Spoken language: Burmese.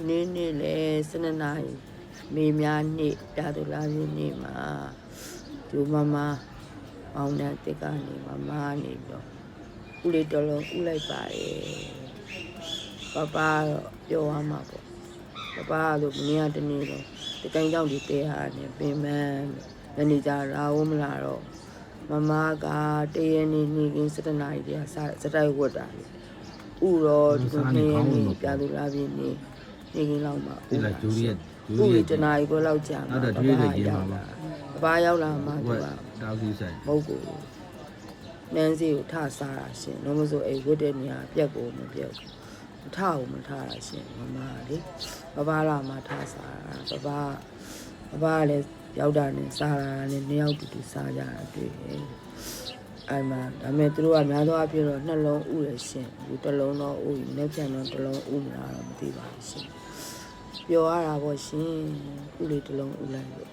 နေ့လေ12နာရီမေများနေ့ပြသူလာပြည့်နေ့မှာဒီမမမောင်နဲ့တက်ကနေမမနေတော့ဦးလေးတော်လုံးဦးလိုက်ပါတယ်ပပတော့ပြောရမှာပေါ့ပပဆိုမင်းကတနေ့တော့တကိုင်းကြောင့်ဒီတဲဟာနေပင်မန်းညနေကြလာဦးမလားတော့မမကတရနေ့နေ့ကင်း7နာရီတည်းစတိုက်ဝတ်တာလေဥတော့ဒီနေ့နေ့ပြသူလာပြည့်နေ့နေကင်းလောက်မှာဥလာဂျူရီတနာရီကိုလောက်ကြာမှာပပရောက်လာမှသူကတောက်ကြီးဆိုင်မဟုတ်ဘူးနန်းစီကိုထစားတာရှင်တော့မဆိုအိဝတ်တဲ့နေရာပြက်ကိုမပြက်ဘူးထအောင်မထားတာရှင်မမလေပပလာမှထစားတာပပလည်းရောက်တာနဲ့စားတာနဲ့နှစ်ယောက်တူစားကြတာတွေ့တယ်အဲ့မှာဒါမဲ့သူတို့ကများသောအားဖြင့်တော့နှလုံးဥရရှင်ဒီတစ်လုံးတော့ဥယူလက်ပြန်တော့တစ်လုံးဥမလားတော့မသိပါဘူးရှင်ပြောရတာပေါ့ရှင်ဥလေးတစ်လုံးဥလိုက်လို့